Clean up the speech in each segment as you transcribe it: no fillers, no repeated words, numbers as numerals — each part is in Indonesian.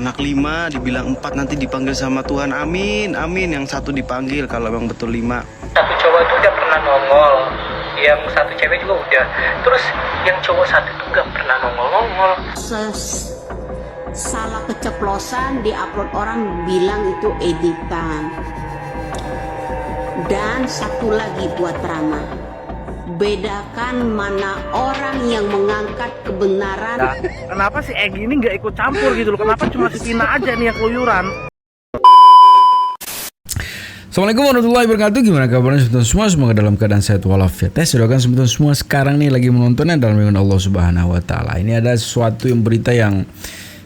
Anak 5 dibilang 4 nanti dipanggil sama Tuhan. Amin, amin. Yang satu dipanggil kalau memang betul 5. Satu cowok itu udah pernah nongol, yang satu cewek juga udah. Terus yang cowok satu itu gak pernah nongol-nongol. Salah keceplosan diupload, orang bilang itu editan. Dan satu lagi buat Rama, bedakan mana orang yang mengangkat kebenaran. Nah, kenapa si Egy ini nggak ikut campur gitu loh? Kenapa cuma si Tina aja nih yang keluyuran? Assalamualaikum warahmatullahi wabarakatuh. Gimana kabarnya teman-teman semua? Semoga dalam keadaan sehat walafiat. Doakan teman-teman semua sekarang nih lagi menontonnya dalam lindungan Allah Subhanahu wa taala. Ini ada sesuatu yang berita yang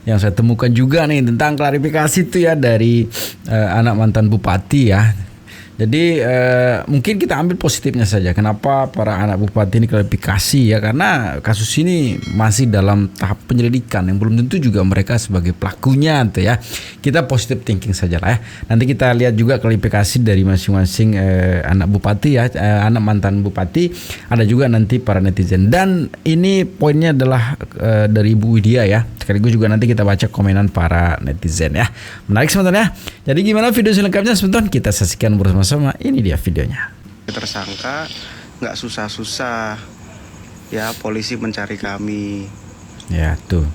saya temukan juga nih tentang klarifikasi itu ya dari anak mantan bupati ya. Jadi mungkin kita ambil positifnya saja. Kenapa para anak bupati ini klarifikasi ya? Karena kasus ini masih dalam tahap penyelidikan yang belum tentu juga mereka sebagai pelakunya tuh ya. Kita positive thinking saja lah ya. Nanti kita lihat juga klarifikasi dari masing-masing anak bupati ya, anak mantan bupati. Ada juga nanti para netizen. Dan ini poinnya adalah dari Ibu Widya ya. Sekaligus juga nanti kita baca komenan para netizen ya. Menarik sebentar ya. Jadi gimana video selengkapnya sebentar kita saksikan bersama-sama. Ini dia videonya. Tersangka nggak susah-susah ya, polisi mencari kami. Ya tuh.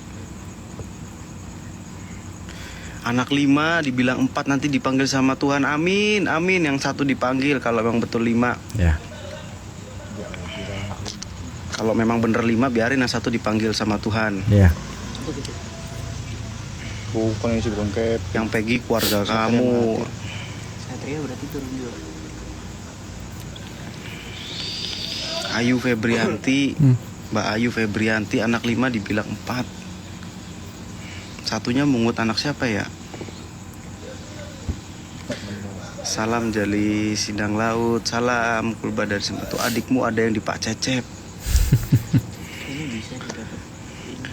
Anak 5 dibilang 4 nanti dipanggil sama Tuhan. Amin, amin. Yang satu dipanggil kalau memang betul 5. Ya. Kalau memang bener 5, biarin yang satu dipanggil sama Tuhan. Ya. Bukan yang si bengkep. Yang Peggy keluarga kamu. Satria berarti turun juga. Ayu Febrianti, Mbak Ayu Febrianti, anak 5 dibilang 4. Satunya mungut anak siapa ya? Salam Jali Sindang Laut, salam Kulba dari Sembatu. Adikmu ada yang di Pak Cecep.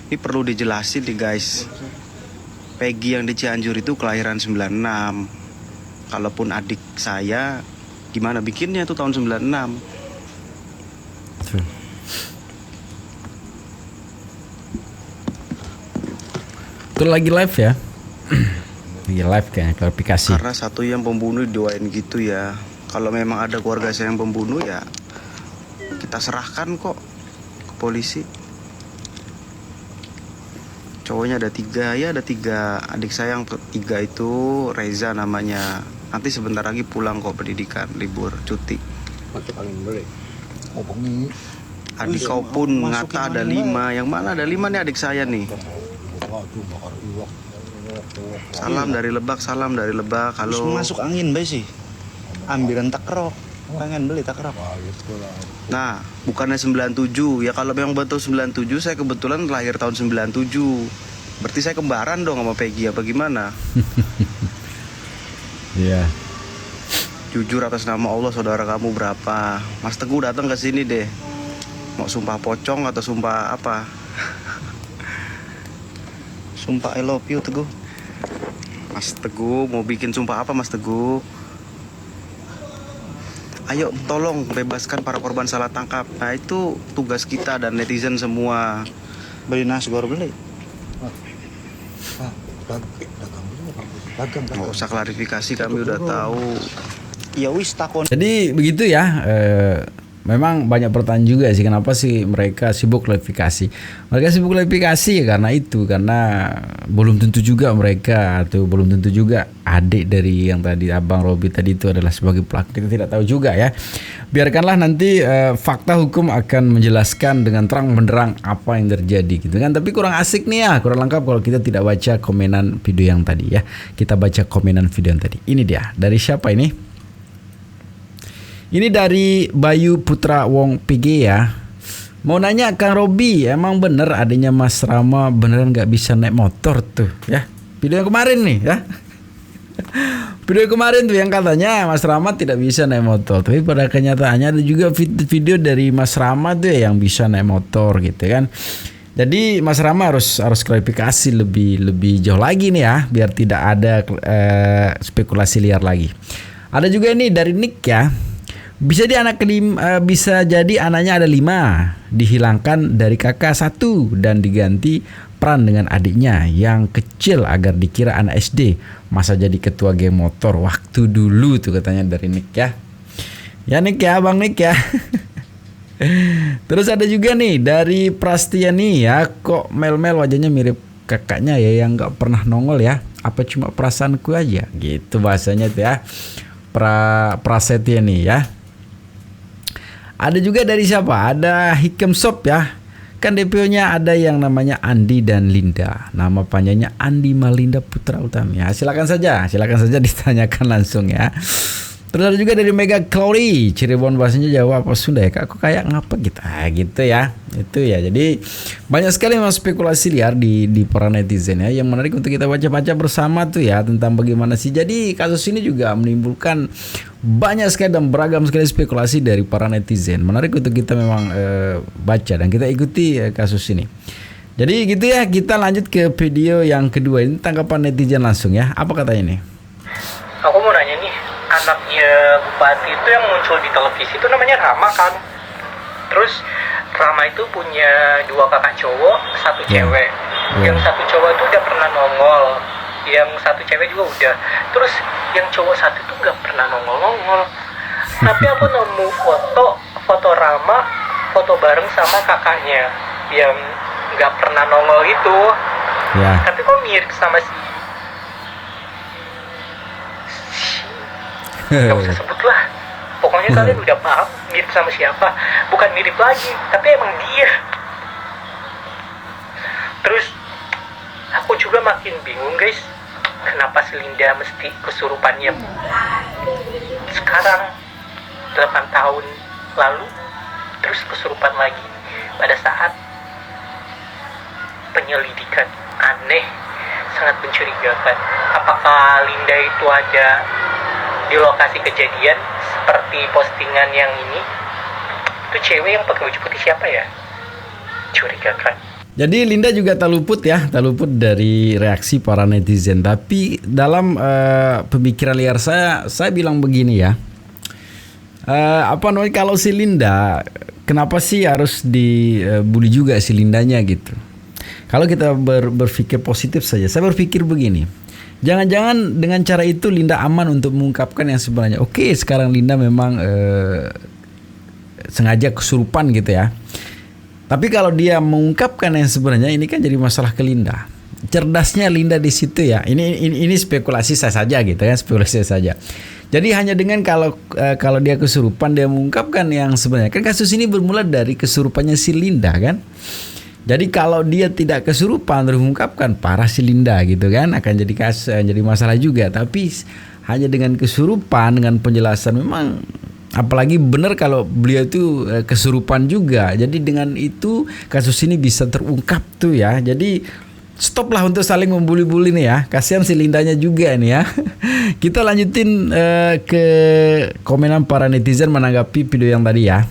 Ini perlu dijelasin nih guys. Peggy yang di Cianjur itu kelahiran 96. Kalaupun adik saya, gimana bikinnya tuh tahun 96? Itu lagi live ya. Lagi live kayaknya klarifikasi. Karena satu yang pembunuh didoain gitu ya. Kalau memang ada keluarga saya yang pembunuh ya kita serahkan kok ke polisi. Cowoknya ada 3 ya, ada 3. Adik saya yang 3 itu Reza namanya. Nanti sebentar lagi pulang kok pendidikan, libur, cuti. Masuk angin boleh. Ngomongin. Adik kau pun ngata ada 5. Yang mana ada 5 nih adik saya nih. Waduh, bakar iwak. Salam dari Lebak, salam dari Lebak. Terus Halo. masuk angin bay sih. Ambilan takrok. Pengen beli takrok. Nah, bukannya 97. Ya kalau memang betul 97, saya kebetulan lahir tahun 97. Berarti saya kembaran dong sama Peggy apa gimana? Iya. Jujur atas nama Allah, saudara kamu berapa? Mas Teguh datang ke sini deh. Mau sumpah pocong atau sumpah apa? Sumpah I love you Teguh. Mas Teguh mau bikin sumpah apa Mas Teguh? Ayo tolong bebaskan para korban salah tangkap. Nah itu tugas kita dan netizen semua. Beli nasgor beli. Dagang. Nggak usah klarifikasi, kami udah tahu. Ya wis takon. Jadi begitu ya. Memang banyak pertanyaan juga sih kenapa sih mereka sibuk klarifikasi. Mereka sibuk klarifikasi ya karena itu, karena belum tentu juga mereka atau belum tentu juga adik dari yang tadi Abang Robi tadi itu adalah sebagai pelaku. Kita tidak tahu juga ya. Biarkanlah nanti fakta hukum akan menjelaskan dengan terang benderang apa yang terjadi gitu kan. Tapi kurang asik nih ya, kurang lengkap kalau kita tidak baca komenan video yang tadi ya. Kita baca komenan video yang tadi. Ini dia, dari siapa ini? Ini dari Bayu Putra Wong PG ya. Mau nanya Kang Robi, emang bener adanya Mas Rama beneran gak bisa naik motor tuh ya? Video yang kemarin nih ya. Video yang kemarin tuh yang katanya Mas Rama tidak bisa naik motor. Tapi pada kenyataannya ada juga video dari Mas Rama tuh ya yang bisa naik motor gitu kan. Jadi Mas Rama harus klarifikasi lebih jauh lagi nih ya, biar tidak ada spekulasi liar lagi. Ada juga ini dari Nick ya. Bisa jadi anaknya ada 5, dihilangkan dari kakak 1 dan diganti berperan dengan adiknya yang kecil agar dikira anak SD. Masa jadi ketua geng motor waktu dulu tuh katanya dari Nick ya. Ya Nick ya, Bang Nick ya. Terus ada juga nih dari Prastia nih ya, kok Mel-Mel wajahnya mirip kakaknya ya yang nggak pernah nongol ya. Apa cuma perasaanku aja? Gitu bahasanya tuh ya. Prasetya nih ya. Ada juga dari siapa? Ada Hikam Shop ya. Kan DPO-nya ada yang namanya Andi dan Linda. Nama panjangnya Andi Malinda Putra Utami. Ya, silakan saja ditanyakan langsung ya. Terus ada juga dari Mega Clory, Cirebon, bahasanya Jawa apa Sunda ya? Kak, aku kayak ngapa gitu. Gitu ya. Itu ya. Jadi banyak sekali memang spekulasi liar di para netizen ya, yang menarik untuk kita baca-baca bersama tuh ya, tentang bagaimana sih. Jadi kasus ini juga menimbulkan banyak sekali dan beragam sekali spekulasi dari para netizen. Menarik untuk kita memang baca dan kita ikuti kasus ini. Jadi gitu ya, kita lanjut ke video yang kedua. Ini tanggapan netizen langsung ya. Apa katanya nih? Aku mau nanya nih, anaknya Bupati itu yang muncul di televisi itu namanya Rama kan? Terus Rama itu punya 2 kakak cowok, 1 cewek. Yang 1 cowok itu udah pernah nongol, yang 1 cewek juga udah. Terus yang cowok 1 itu nggak pernah nongol-nongol. Tapi aku nemu foto Rama, foto bareng sama kakaknya yang nggak pernah nongol itu. Ya. Tapi kok mirip sama si nggak usah sebut lah. Pokoknya kalian udah paham mirip sama siapa. Bukan mirip lagi, tapi emang dia. Terus aku juga makin bingung guys, kenapa si Linda mesti kesurupannya sekarang 8 tahun lalu, terus kesurupan lagi pada saat penyelidikan. Aneh, sangat mencurigakan. Apakah Linda itu ada di lokasi kejadian seperti postingan yang ini? Itu cewek yang pakai baju putih siapa ya? Curigakan. Jadi Linda juga tak luput dari reaksi para netizen. Tapi dalam pemikiran liar saya bilang begini ya. Kalau si Linda, kenapa sih harus dibully juga si Lindanya gitu? Kalau kita berpikir positif saja, saya berpikir begini. Jangan-jangan dengan cara itu Linda aman untuk mengungkapkan yang sebenarnya. Oke, sekarang Linda memang sengaja kesurupan gitu ya. Tapi kalau dia mengungkapkan yang sebenarnya, ini kan jadi masalah ke Linda. Cerdasnya Linda di situ ya. Ini spekulasi saya saja gitu kan, spekulasi saya saja. Jadi hanya dengan kalau dia kesurupan, dia mengungkapkan yang sebenarnya. Kan kasus ini bermula dari kesurupannya si Linda kan. Jadi kalau dia tidak kesurupan terus mengungkapkan, parah si Linda gitu kan, akan jadi masalah juga. Tapi hanya dengan kesurupan, dengan penjelasan memang, apalagi benar kalau beliau itu kesurupan juga. Jadi dengan itu kasus ini bisa terungkap tuh ya. Jadi stoplah untuk saling membuli-buli nih ya. Kasihan si Lindanya juga nih ya. Kita lanjutin ke komenan para netizen menanggapi video yang tadi ya.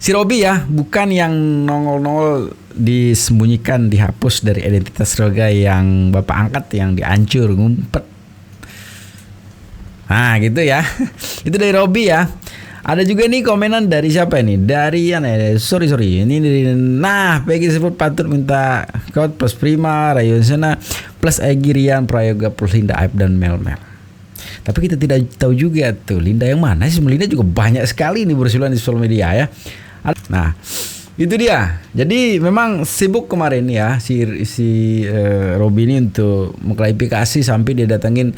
Si Robi ya, bukan yang nongol-nongol disembunyikan, dihapus dari identitas Roga yang bapak angkat yang dihancur, ngumpet. Nah gitu ya. Itu dari Robi ya. Ada juga nih komenan dari siapa ini? Dari sorry ini dari Peggy sebut patut minta code plus Prima, Rayon Sena plus Egy Rian Prayoga plus Linda Aib dan Mel. Tapi kita tidak tahu juga tuh Linda yang mana sih. Linda juga banyak sekali nih berseliweran di sosial media ya. Nah itu dia. Jadi memang sibuk kemarin ya si Robi ini untuk mengklarifikasi sampai dia datangin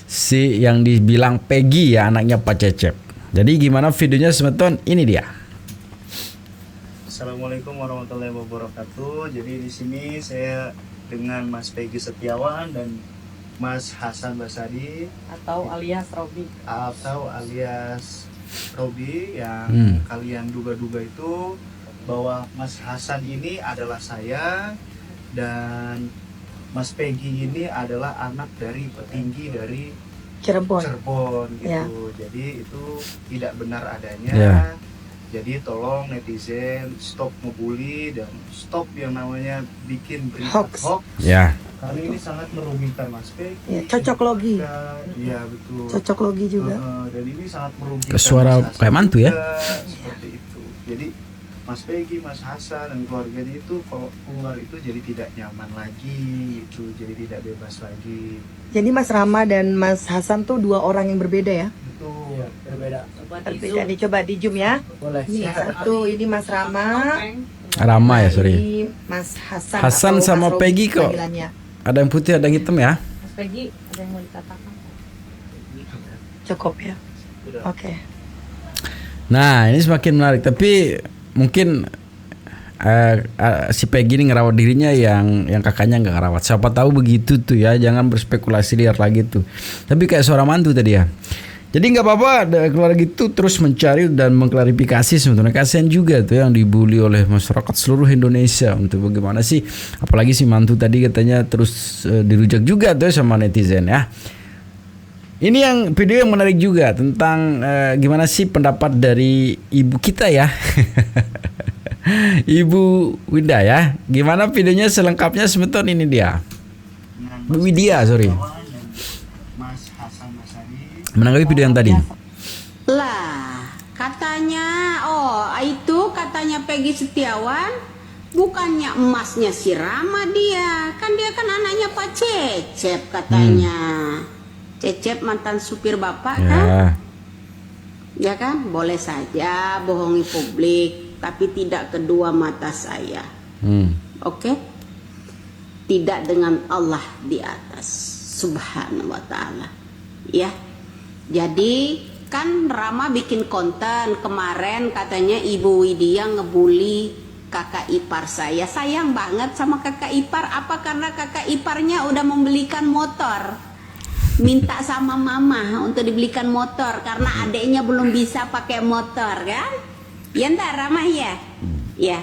si yang dibilang Peggy ya, anaknya Pak Cecep. Jadi gimana videonya semeton? Ini dia. Assalamualaikum warahmatullahi wabarakatuh. Jadi di sini saya dengan Mas Peggy Setiawan dan Mas Hasan Basari atau alias Robi yang kalian duga-duga itu bahwa Mas Hasan ini adalah saya dan Mas Peggy ini adalah anak dari petinggi dari Cirebon gitu. Ya. Jadi itu tidak benar adanya. Ya. Jadi tolong netizen stop ngebully dan stop yang namanya bikin berita hoax. Ya. Karena ini sangat merugikan Mas Peggy. Ya, cocok logi. Iya betul. Cocok logi juga. Dan ini sangat merugikan. Ke suara kayak mantu ya. Seperti itu. Jadi Mas Peggy, Mas Hasan dan keluarganya itu kalau keluar itu jadi tidak nyaman lagi, itu jadi tidak bebas lagi. Jadi Mas Rama dan Mas Hasan tuh dua orang yang berbeda ya? Itu berbeda. Berbeda. Nih coba di zoom ya. Boleh. Nih satu ini Mas Rama. Rama ya, sorry. Ini Mas Hasan. Hasan atau sama Mas Robi Peggy kok. panggilannya. Ada yang putih, ada yang hitam ya. Mas Peggy, ada yang mau dikatakan? Cukup ya. Oke. Nah, ini semakin menarik. Tapi mungkin si Peggy ini ngerawat dirinya yang kakaknya nggak ngerawat. Siapa tahu begitu tuh ya. Jangan berspekulasi liar lagi tuh. Tapi kayak seorang mantu tadi ya. Jadi nggak apa-apa keluarga itu terus mencari dan mengklarifikasi sebetulnya. Kasihan juga tuh yang dibully oleh masyarakat seluruh Indonesia untuk bagaimana sih. Apalagi si mantu tadi katanya terus dirujak juga tuh sama netizen ya. Ini yang video yang menarik juga tentang gimana sih pendapat dari ibu kita ya. Ibu Winda ya. Gimana videonya selengkapnya sebetulnya ini dia. Bu Widya, sorry. Mas Hasan Basari. Menanggapi video yang tadi. Lah, katanya, itu katanya Peggy Setiawan, bukannya emasnya si Rama dia. Kan dia kan anaknya Pak Cecep katanya. Cecep mantan supir bapak kan? Ya kan? Boleh saja bohongi publik, tapi tidak kedua mata saya. Oke? Tidak dengan Allah di atas, subhanahu wa ta'ala. Ya. Jadi kan Rama bikin konten kemarin katanya Ibu Widya ngebully kakak ipar saya. Sayang banget sama kakak ipar. Apa karena kakak iparnya udah membelikan motor? Minta sama mama untuk dibelikan motor karena adiknya belum bisa pakai motor kan? Ya enggak Rama ya? Ya.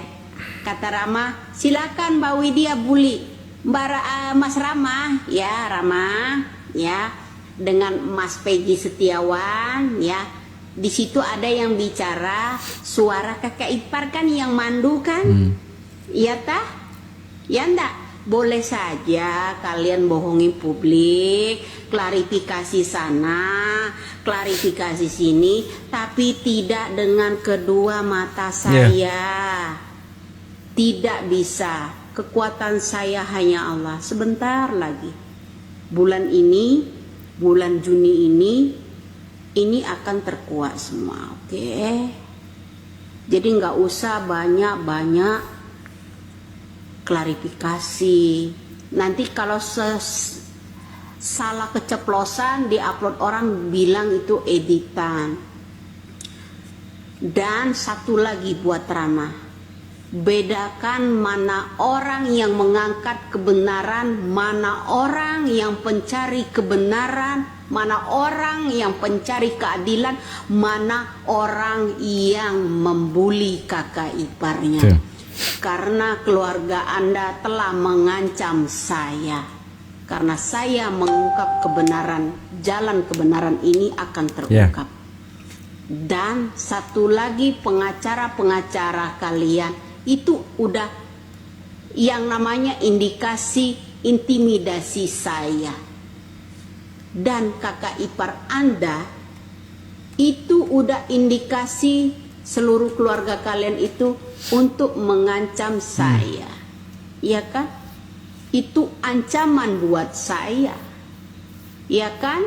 Kata Rama, silakan Mbak Widya bully Mas Rama, ya Rama, ya dengan Mas Peggy Setiawan, ya. Di situ ada yang bicara suara kakak ipar kan yang mandu kan? Iya tah? Ya enggak? Boleh saja kalian bohongi publik, klarifikasi sana, klarifikasi sini, tapi tidak dengan kedua mata saya. Tidak bisa. Kekuatan saya hanya Allah. Sebentar lagi. Bulan ini, bulan Juni ini akan terkuat semua, oke? Jadi nggak usah banyak-banyak klarifikasi. Nanti kalau salah keceplosan diupload orang bilang itu editan. Dan satu lagi buat Rama, bedakan mana orang yang mengangkat kebenaran, mana orang yang pencari kebenaran, mana orang yang pencari keadilan, mana orang yang membuli kakak iparnya. Karena keluarga Anda telah mengancam saya. Karena saya mengungkap kebenaran, jalan kebenaran ini akan terungkap. Dan satu lagi, pengacara-pengacara kalian itu udah yang namanya indikasi intimidasi saya. Dan kakak ipar Anda itu udah indikasi seluruh keluarga kalian itu untuk mengancam saya. Ya kan? Itu ancaman buat saya. Ya kan?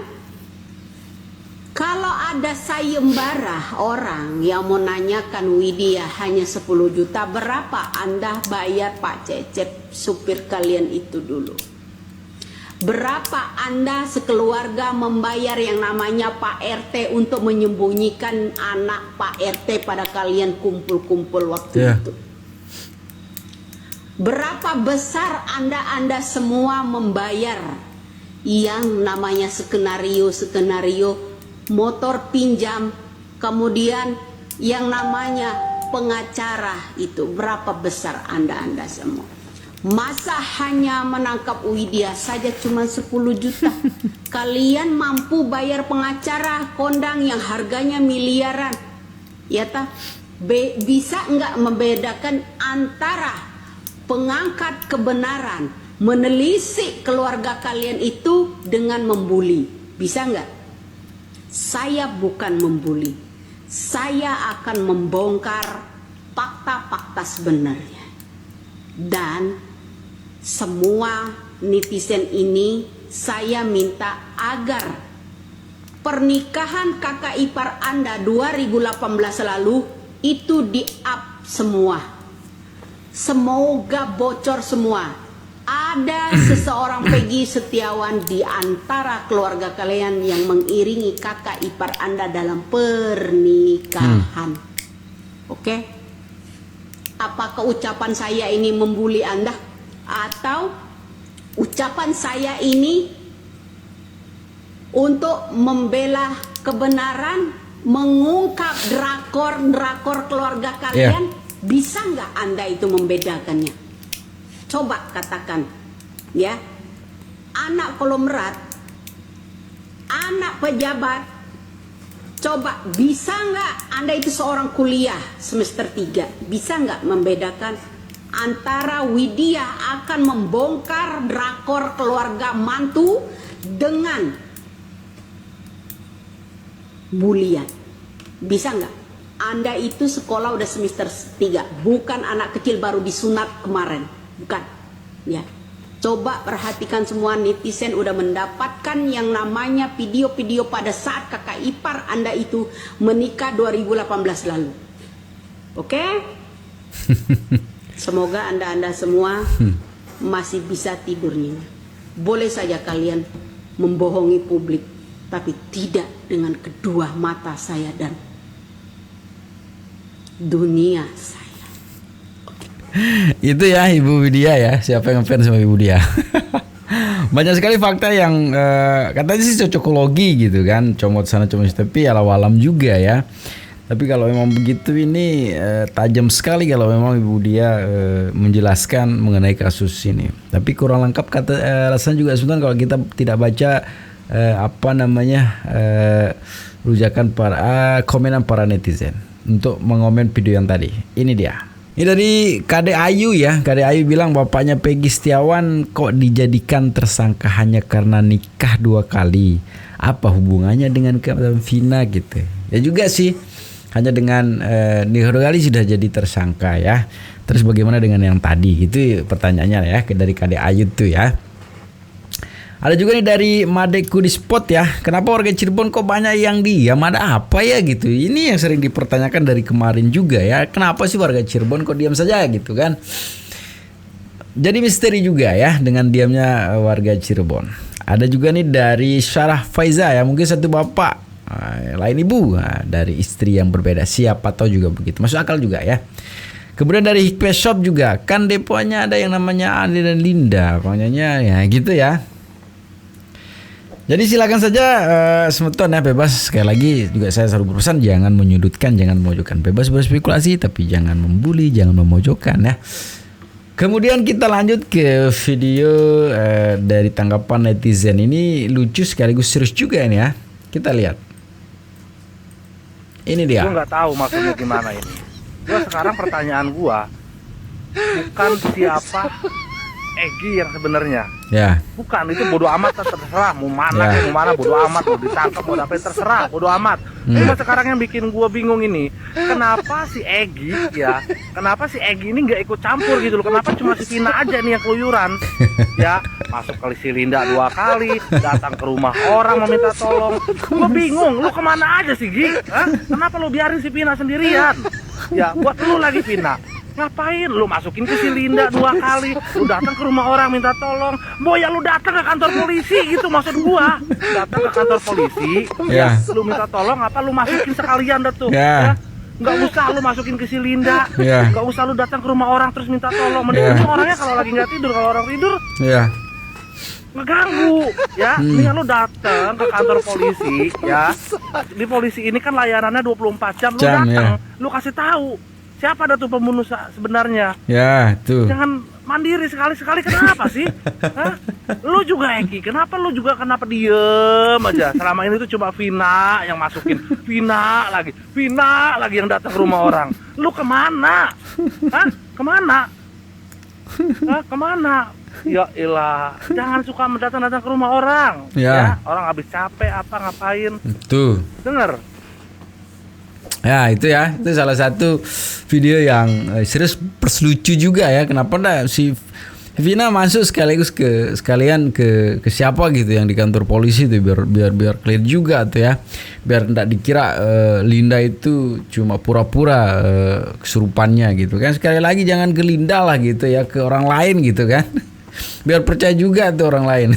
Kalau ada sayembara orang yang mau nanyakan Widya hanya 10 juta, berapa Anda bayar Pak Cecep supir kalian itu dulu? Berapa Anda sekeluarga membayar yang namanya Pak RT untuk menyembunyikan anak Pak RT pada kalian kumpul-kumpul waktu itu? Berapa besar Anda semua membayar yang namanya skenario motor pinjam, kemudian yang namanya pengacara itu? Berapa besar Anda semua? Masa hanya menangkap Widya saja cuma 10 juta? Kalian mampu bayar pengacara kondang yang harganya miliaran? Ya tak? Bisa nggak membedakan antara pengangkat kebenaran, menelisik keluarga kalian itu dengan membuli? Bisa nggak? Saya bukan membuli. Saya akan membongkar fakta-fakta sebenarnya. Dan semua netizen ini saya minta agar pernikahan kakak ipar Anda 2018 lalu itu di-up semua. Semoga bocor semua. Ada seseorang Peggy Setiawan di antara keluarga kalian yang mengiringi kakak ipar Anda dalam pernikahan. Oke? Apakah ucapan saya ini membuli Anda? Atau ucapan saya ini untuk membela kebenaran, mengungkap drakor keluarga kalian? Bisa nggak Anda itu membedakannya? Coba katakan, ya. Anak konglomerat, anak pejabat, coba bisa nggak Anda itu seorang kuliah semester 3, bisa nggak membedakan antara Widya akan membongkar drakor keluarga mantu dengan bulian? Bisa nggak? Anda itu sekolah udah semester 3, bukan anak kecil baru disunat kemarin, bukan, ya. Coba perhatikan semua netizen udah mendapatkan yang namanya video-video pada saat kakak ipar Anda itu menikah 2018 lalu. Oke? Semoga Anda semua masih bisa tidur nyenyak. Boleh saja kalian membohongi publik, tapi tidak dengan kedua mata saya dan dunia saya. Itu ya Ibu Widya ya, siapa yang ngefans sama Ibu Widya. Banyak sekali fakta yang katanya sih cocokologi gitu kan, comot sana comot sini, tapi alam juga ya. Tapi kalau memang begitu ini tajam sekali kalau memang Ibu Widya menjelaskan mengenai kasus ini. Tapi kurang lengkap kata rasanya juga sebenarnya kalau kita tidak baca rujakan para komenan para netizen untuk mengomen video yang tadi. Ini dia. Ini dari Kade Ayu ya. Kade Ayu bilang bapaknya Peggy Setiawan kok dijadikan tersangka hanya karena nikah 2 kali. Apa hubungannya dengan Vina gitu. Ya juga sih. Hanya dengan nikah 2 kali sudah jadi tersangka ya. Terus bagaimana dengan yang tadi? Itu pertanyaannya ya dari Kade Ayu tuh ya. Ada juga nih dari Madeku di spot ya. Kenapa warga Cirebon kok banyak yang diam? Ada apa ya gitu? Ini yang sering dipertanyakan dari kemarin juga ya. Kenapa sih warga Cirebon kok diam saja gitu kan? Jadi misteri juga ya dengan diamnya warga Cirebon. Ada juga nih dari Syarah Faiza ya. Mungkin satu bapak, lain ibu. Nah, dari istri yang berbeda. Siapa tahu juga begitu. Masuk akal juga ya. Kemudian dari Hikmah Shop juga. Kan deponya ada yang namanya Andi dan Linda. Pokoknya ya gitu ya. Jadi silakan saja semeton ya, bebas. Sekali lagi juga saya selalu berpesan jangan menyudutkan, jangan memojokkan. Bebas berspekulasi tapi jangan membuli, jangan memojokkan ya. Kemudian kita lanjut ke video dari tanggapan netizen. Ini lucu sekaligus serius juga ini ya. Kita lihat. Ini dia. Gue nggak tahu maksudnya gimana ini. Gue sekarang pertanyaan gue bukan siapa Egy yang sebenarnya. Ya. Bukan, itu bodo amat, terserah mau mana mau mana bodo amat, mau ditangkap mau apa terserah bodo amat. Cuma sekarang yang bikin gua bingung ini, kenapa si Egy ya, kenapa si Egy ini nggak ikut campur gitu loh, kenapa cuma si Vina aja nih yang keluyuran ya, masuk kali si Linda 2 kali, datang ke rumah orang meminta tolong. Gua bingung, lu kemana aja sih Gi? Hah? Kenapa lu biarin si Vina sendirian? Ya buat lu lagi Vina. Ngapain lu masukin ke si Linda 2 kali, lu datang ke rumah orang minta tolong, boya lu datang ke kantor polisi gitu maksud gua. Datang ke kantor polisi ya, lu minta tolong apa lu masukin sekalian dah tuh ya. Nggak usah lu masukin ke si Linda, nggak usah lu datang ke rumah orang terus minta tolong. Mending orangnya kalau lagi nggak tidur, kalau orang tidur ngeganggu ya. Mendingan lu datang ke kantor polisi ya. Di polisi ini kan layanannya 24 jam, lu datang, lu kasih tahu siapa ada tuh pembunuh sebenarnya. Ya, tuh. Jangan mandiri sekali-sekali, kenapa sih? Hah? Lu juga Eki, kenapa diem aja? Selama ini tuh cuma Vina yang masukin, Vina lagi yang datang ke rumah orang. Lu kemana? Hah? Kemana? Hah? Kemana? Ya ilah, jangan suka datang-datang ke rumah orang. Ya. Orang habis capek apa ngapain? Tuh. Dengar. Ya itu ya, itu salah satu video yang serius plus lucu juga ya. Kenapa enggak si Vina masuk sekalian ke siapa gitu yang di kantor polisi tuh biar clear juga tuh ya. Biar enggak dikira Linda itu cuma pura-pura kesurupannya gitu kan. Sekali lagi jangan ke Linda lah gitu ya, ke orang lain gitu kan. Biar percaya juga tuh orang lain.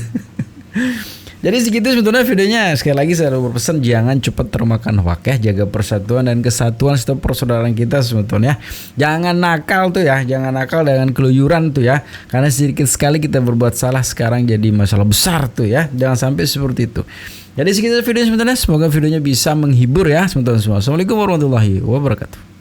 Jadi segitu sebetulnya videonya. Sekali lagi saya berpesan jangan cepat termakan hoak ya. Jaga persatuan dan kesatuan setiap persaudaraan kita sebetulnya. Jangan nakal tuh ya. Jangan nakal dengan keluyuran tuh ya. Karena sedikit sekali kita berbuat salah sekarang jadi masalah besar tuh ya. Jangan sampai seperti itu. Jadi segitu videonya sebetulnya. Semoga videonya bisa menghibur ya sebetulnya semua. Assalamualaikum warahmatullahi wabarakatuh.